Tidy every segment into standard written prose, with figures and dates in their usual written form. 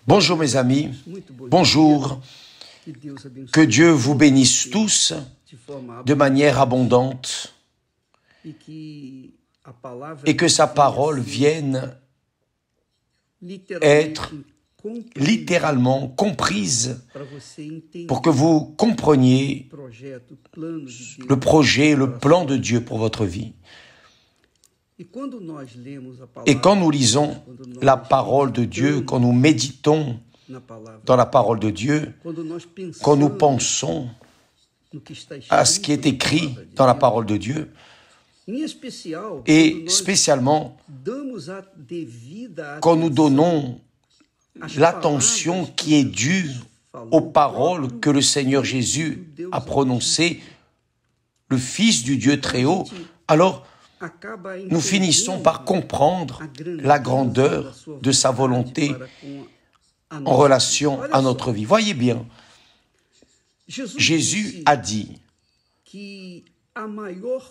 Bonjour mes amis, bonjour, que Dieu vous bénisse tous de manière abondante et que sa parole vienne être littéralement comprise pour que vous compreniez le projet, le plan de Dieu pour votre vie. Et quand nous lisons la parole de Dieu, quand nous méditons dans la parole de Dieu, quand nous pensons à ce qui est écrit dans la parole de Dieu, et spécialement quand nous donnons l'attention qui est due aux paroles que le Seigneur Jésus a prononcées, le Fils du Dieu très haut, alors nous finissons par comprendre la grandeur de sa volonté en relation à notre vie. Voyez bien, Jésus a dit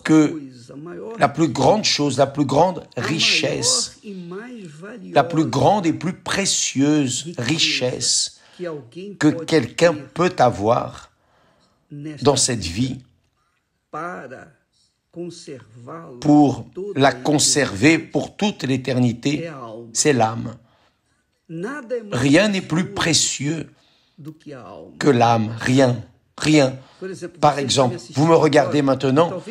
que la plus grande chose, la plus grande richesse, la plus grande et plus précieuse richesse que quelqu'un peut avoir dans cette vie pour la conserver pour toute l'éternité, c'est l'âme. Rien n'est plus précieux que l'âme, rien. Par exemple, vous me regardez maintenant,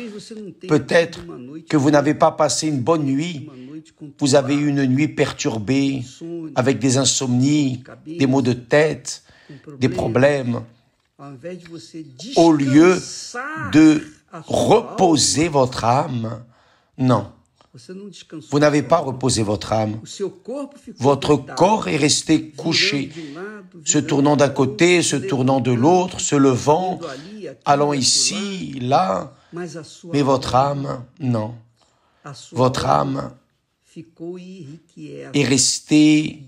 peut-être que vous n'avez pas passé une bonne nuit, vous avez eu une nuit perturbée, avec des insomnies, des maux de tête, des problèmes. Au lieu de reposer votre âme, non. Vous n'avez pas reposé votre âme. Votre corps est resté couché, se tournant d'un côté, se tournant de l'autre, se levant, allant ici, là. Mais votre âme, non. Votre âme est restée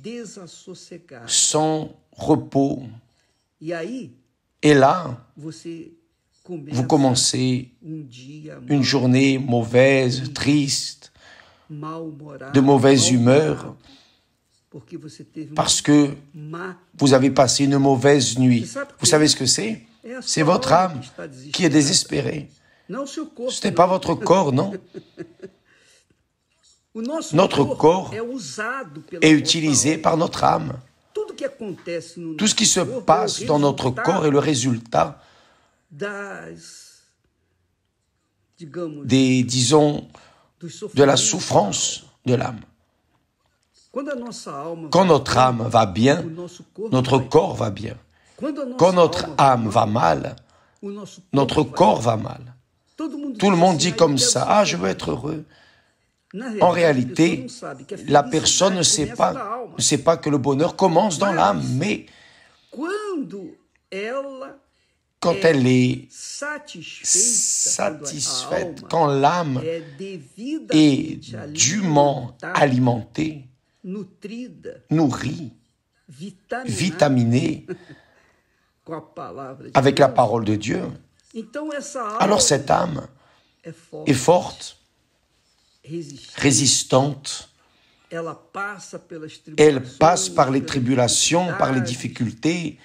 sans repos. Et là, vous commencez une journée mauvaise, triste, de mauvaise humeur, parce que vous avez passé une mauvaise nuit. Vous savez ce que c'est? C'est votre âme qui est désespérée. Ce n'est pas votre corps, non. Notre corps est utilisé par notre âme. Tout ce qui se passe dans notre corps est le résultat de la souffrance de l'âme. Quand notre âme va bien, notre corps va bien. Quand notre âme va mal, notre corps va mal. Tout le monde dit comme ça, « Ah, je veux être heureux ». En réalité, la personne ne sait pas que le bonheur commence dans l'âme, mais quand elle est satisfaite, quand l'âme est dûment alimentée, nourrie, vitaminée avec la parole de Dieu, alors cette âme est forte, résistante, elle passe par les tribulations, par les difficultés,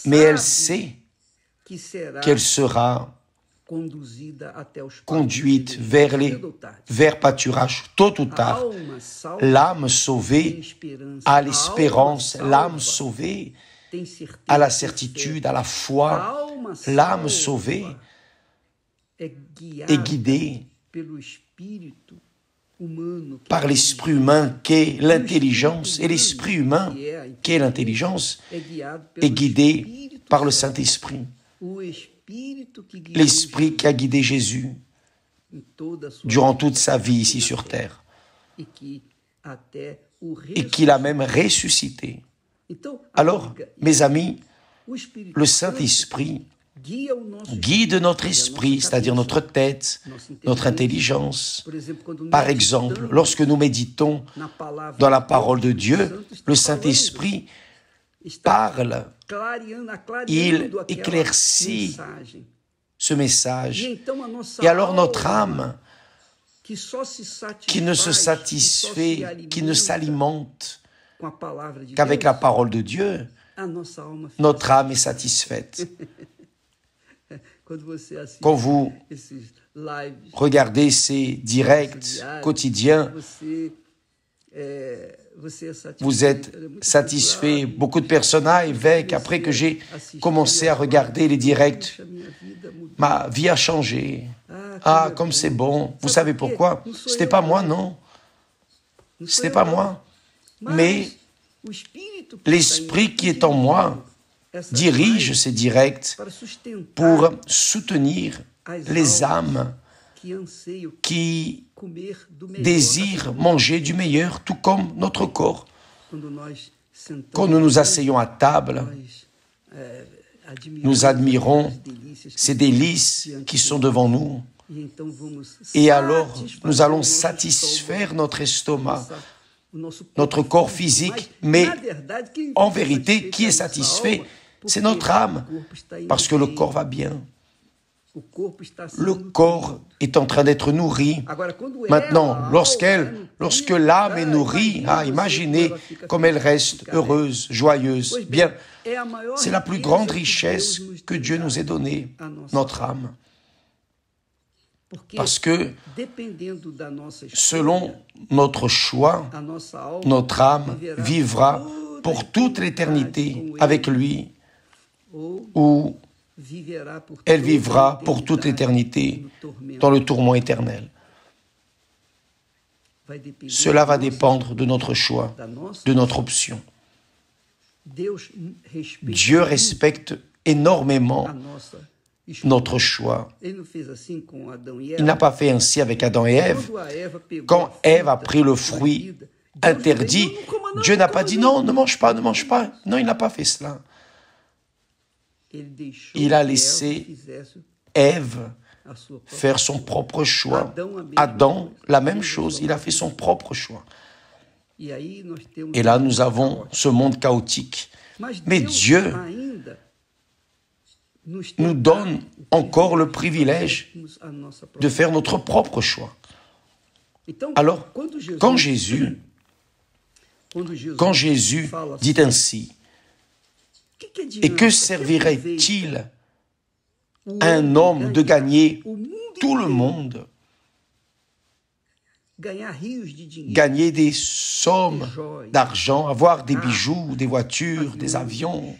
mais elle sait qu'elle sera conduite vers pâturage tôt ou tard. L'âme sauvée a l'espérance, l'âme sauvée a la certitude, a la foi. L'âme sauvée est guidée par l'esprit humain qu'est l'intelligence, et l'esprit humain qu'est l'intelligence est guidé par le Saint-Esprit. L'Esprit qui a guidé Jésus durant toute sa vie ici sur terre et qui l'a même ressuscité. Alors, mes amis, le Saint-Esprit guide notre esprit, c'est-à-dire notre tête, notre intelligence. Par exemple, lorsque nous méditons dans la parole de Dieu, le Saint-Esprit parle, il éclaircit ce message. Et alors notre âme, qui ne se satisfait, qui ne s'alimente qu'avec la parole de Dieu, notre âme est satisfaite. Quand vous regardez ces directs quotidiens, vous êtes satisfait. Beaucoup de personnes, évêque, après que j'ai commencé à regarder les directs, ma vie a changé. Ah, comme c'est bon. Vous savez pourquoi? C'était pas moi, non. C'était pas moi. Mais l'esprit qui est en moi dirige ces directs pour soutenir les âmes qui désirent manger du meilleur, tout comme notre corps. Quand nous nous asseyons à table, nous admirons ces délices qui sont devant nous. Et alors, nous allons satisfaire notre estomac, notre corps physique, mais en vérité, qui est satisfait? C'est notre âme, parce que le corps va bien. Le corps est en train d'être nourri. Maintenant, lorsque l'âme est nourrie, imaginez comme elle reste heureuse, joyeuse. Bien, c'est la plus grande richesse que Dieu nous ait donnée, notre âme. Parce que, selon notre choix, notre âme vivra pour toute l'éternité avec lui, ou elle vivra pour toute l'éternité dans le tourment éternel. Cela va dépendre de notre choix, de notre option. Dieu respecte énormément notre choix. Il n'a pas fait ainsi avec Adam et Ève. Quand Ève a pris le fruit interdit, Dieu n'a pas dit non, ne mange pas, ne mange pas. Non, il n'a pas fait cela. Il a laissé Ève faire son propre choix. Adam, la même chose, il a fait son propre choix. Et là, nous avons ce monde chaotique. Mais Dieu nous donne encore le privilège de faire notre propre choix. Alors, quand Jésus dit ainsi, et que servirait-il à un homme de gagner tout le monde, gagner des sommes d'argent, avoir des bijoux, des voitures, des avions,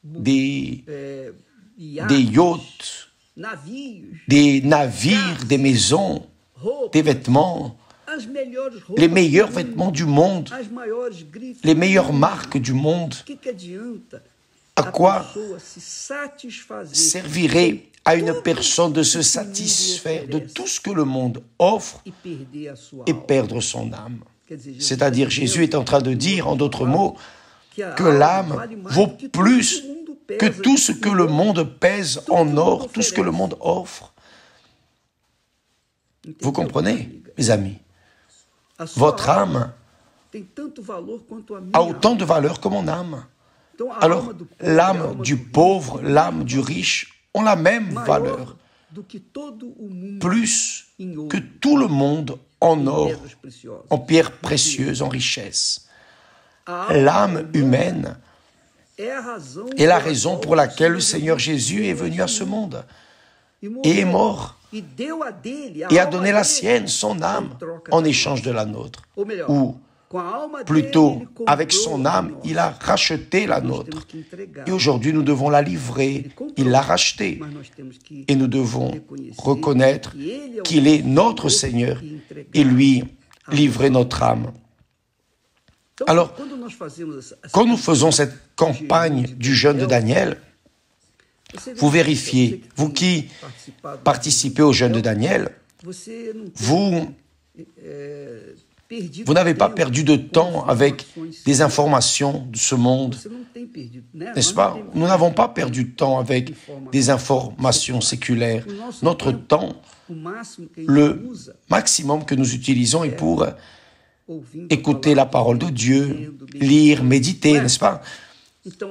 des yachts, des navires, des maisons, des vêtements, les meilleurs vêtements du monde, les meilleures marques du monde. À quoi servirait à une personne de se satisfaire de tout ce que le monde offre et perdre son âme? C'est-à-dire, Jésus est en train de dire, en d'autres mots, que l'âme vaut plus que tout ce que le monde pèse en or, tout ce que le monde offre. Vous comprenez, mes amis? Votre âme a autant de valeur que mon âme. Alors, l'âme du pauvre, l'âme du riche ont la même valeur, plus que tout le monde en or, en pierres précieuses, en richesse. L'âme humaine est la raison pour laquelle le Seigneur Jésus est venu à ce monde et est mort et a donné la sienne, son âme, en échange de la nôtre. Ou plutôt, avec son âme, il a racheté la nôtre. Et aujourd'hui, nous devons la livrer. Il l'a rachetée. Et nous devons reconnaître qu'il est notre Seigneur et lui livrer notre âme. Alors, quand nous faisons cette campagne du jeûne de Daniel, vous vérifiez, vous qui participez au jeûne de Daniel, vous n'avez pas perdu de temps avec des informations de ce monde, n'est-ce pas? Nous n'avons pas perdu de temps avec des informations séculaires. Notre temps, le maximum que nous utilisons est pour écouter la parole de Dieu, lire, méditer, n'est-ce pas?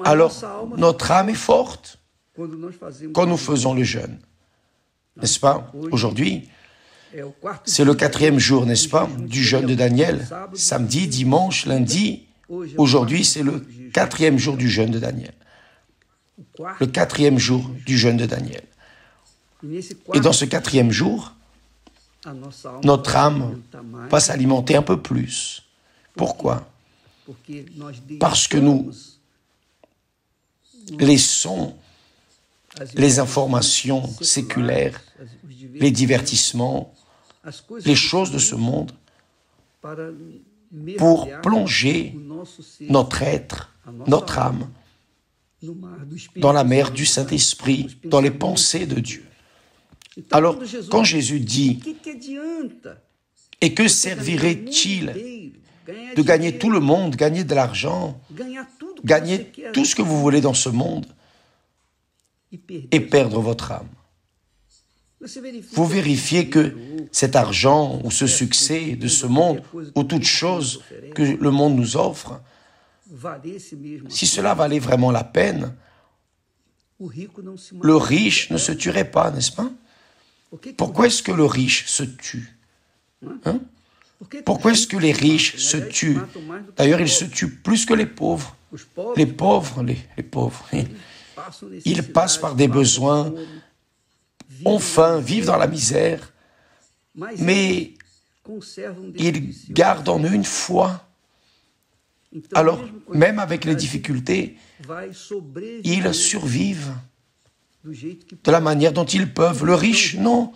Alors, notre âme est forte quand nous faisons le jeûne, n'est-ce pas? Aujourd'hui, C'est le 4e jour, n'est-ce pas, du jeûne de Daniel. Samedi, dimanche, lundi. Aujourd'hui, c'est le 4e jour du jeûne de Daniel. Le 4e jour du jeûne de Daniel. Et dans ce 4e jour, notre âme va s'alimenter un peu plus. Pourquoi? Parce que nous laissons les informations séculaires, les divertissements, les choses de ce monde pour plonger notre être, notre âme, dans la mer du Saint-Esprit, dans les pensées de Dieu. Alors, quand Jésus dit « Et que servirait-il de gagner tout le monde, gagner de l'argent, gagner tout ce que vous voulez dans ce monde et perdre votre âme ?» Vous vérifiez que cet argent ou ce succès de ce monde ou toute chose que le monde nous offre, si cela valait vraiment la peine, le riche ne se tuerait pas, n'est-ce pas? Pourquoi est-ce que le riche se tue? Pourquoi est-ce que les riches se tuent? D'ailleurs, ils se tuent plus que les pauvres. Les pauvres, ils passent par des besoins, ont faim, vivent dans la misère, mais ils gardent en eux une foi. Alors, même avec les difficultés, ils survivent de la manière dont ils peuvent. Le riche, non.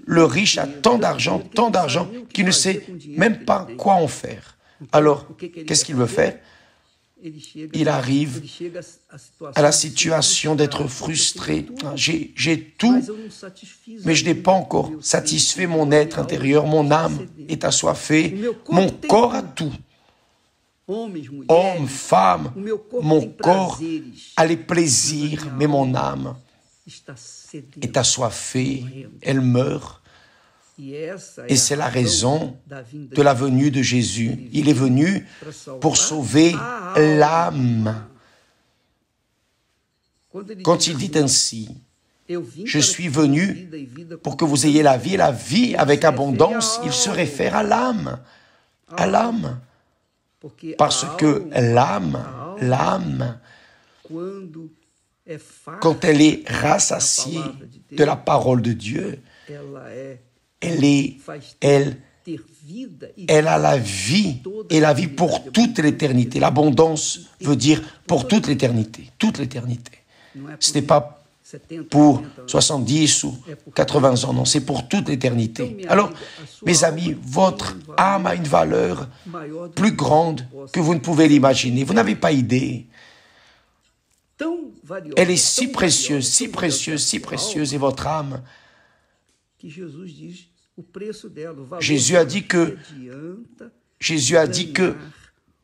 Le riche a tant d'argent qu'il ne sait même pas quoi en faire. Alors, qu'est-ce qu'il veut faire? Il arrive à la situation d'être frustré. J'ai tout, mais je n'ai pas encore satisfait mon être intérieur. Mon âme est assoiffée. Mon corps a tout. Homme, femme, mon corps a les plaisirs, mais mon âme est assoiffée, elle meurt. Et c'est la raison de la venue de Jésus. Il est venu pour sauver l'âme. Quand il dit ainsi, « Je suis venu pour que vous ayez la vie et la vie avec abondance », il se réfère à l'âme. À l'âme. Parce que l'âme, quand elle est rassasiée de la parole de Dieu, elle a la vie, et la vie pour toute l'éternité. L'abondance veut dire pour toute l'éternité, toute l'éternité. Ce n'est pas pour 70 ou 80 ans, non, c'est pour toute l'éternité. Alors, mes amis, votre âme a une valeur plus grande que vous ne pouvez l'imaginer. Vous n'avez pas idée. Elle est si précieuse, si précieuse, si précieuse, et votre âme, Jésus a dit que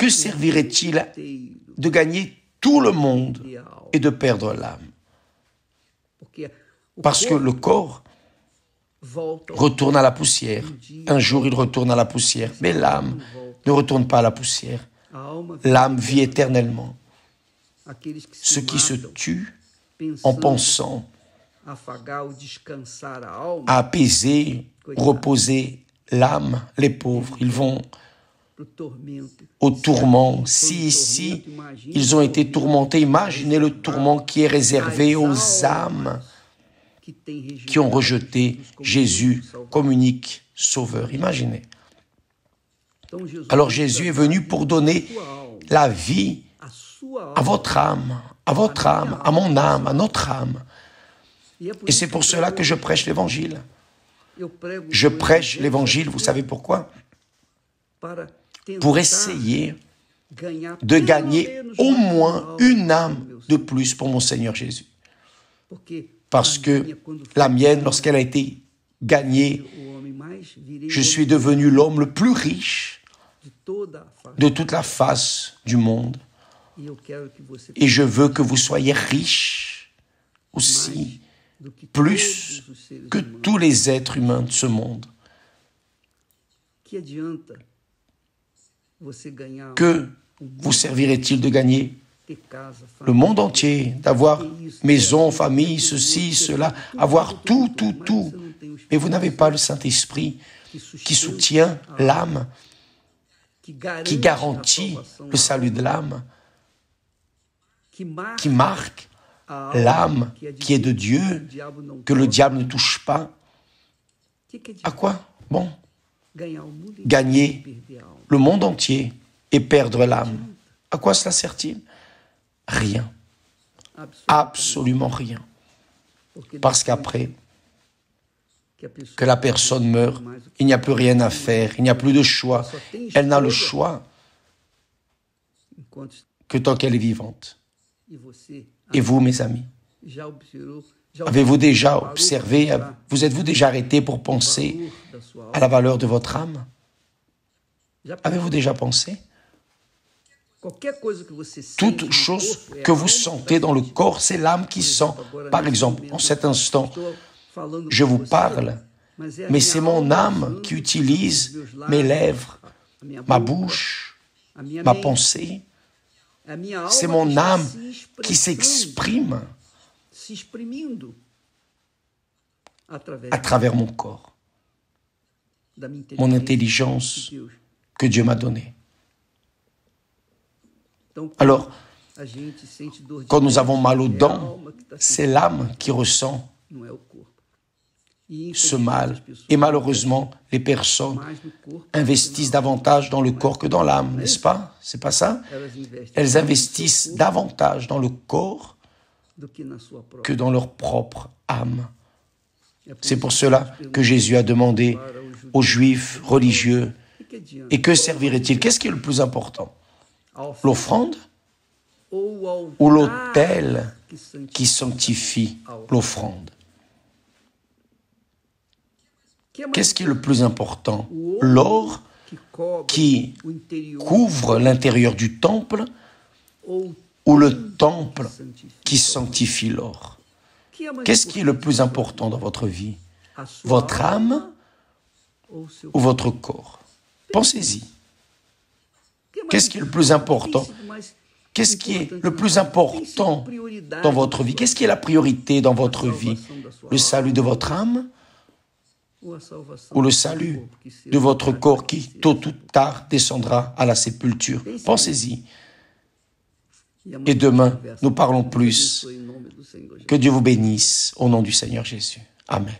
servirait-il de gagner tout le monde et de perdre l'âme? Parce que le corps retourne à la poussière. Un jour, il retourne à la poussière. Mais l'âme ne retourne pas à la poussière. L'âme vit éternellement. Ceux qui se tuent en pensant à apaiser, reposer l'âme, les pauvres, ils vont au tourment. Si ici, ils ont été tourmentés, imaginez le tourment qui est réservé aux âmes qui ont rejeté Jésus comme unique sauveur. Imaginez. Alors Jésus est venu pour donner la vie à votre âme, à mon âme, à notre âme. Et c'est pour cela que je prêche l'Évangile. Je prêche l'Évangile, vous savez pourquoi? Pour essayer de gagner au moins une âme de plus pour mon Seigneur Jésus. Parce que la mienne, lorsqu'elle a été gagnée, je suis devenu l'homme le plus riche de toute la face du monde. Et je veux que vous soyez riches aussi, plus que tous les êtres humains de ce monde. Que vous servirait-il de gagner le monde entier, d'avoir maison, famille, ceci, cela, avoir tout, mais vous n'avez pas le Saint-Esprit qui soutient l'âme, qui garantit le salut de l'âme, qui marque l'âme qui est de Dieu, que le diable ne touche pas. À quoi bon gagner le monde entier et perdre l'âme? À quoi cela sert-il? Rien. Absolument rien. Parce qu'après que la personne meurt, il n'y a plus rien à faire, il n'y a plus de choix. Elle n'a le choix que tant qu'elle est vivante. Et vous, mes amis, avez-vous déjà observé, vous êtes-vous déjà arrêté pour penser à la valeur de votre âme? Avez-vous déjà pensé? Toute chose que vous sentez dans le corps, c'est l'âme qui sent. Par exemple, en cet instant, je vous parle, mais c'est mon âme qui utilise mes lèvres, ma bouche, ma pensée. C'est mon âme qui s'exprime à travers mon corps, mon intelligence que Dieu m'a donnée. Alors, quand nous avons mal aux dents, c'est l'âme qui ressent ce mal. Et malheureusement, les personnes investissent davantage dans le corps que dans l'âme, n'est-ce pas? C'est pas ça? Elles investissent davantage dans le corps que dans leur propre âme. C'est pour cela que Jésus a demandé aux Juifs religieux, et que servirait-il? Qu'est-ce qui est le plus important? L'offrande ou l'autel qui sanctifie l'offrande? Qu'est-ce qui est le plus important? L'or qui couvre l'intérieur du temple ou le temple qui sanctifie l'or? Qu'est-ce qui est le plus important dans votre vie? Votre âme ou votre corps? Pensez-y. Qu'est-ce qui est le plus important? Qu'est-ce qui est le plus important dans votre vie? Qu'est-ce qui est la priorité dans votre vie? Le salut de votre âme ou le salut de votre corps qui, tôt ou tard, descendra à la sépulture? Pensez-y. Et demain, nous parlons plus. Que Dieu vous bénisse au nom du Seigneur Jésus. Amen.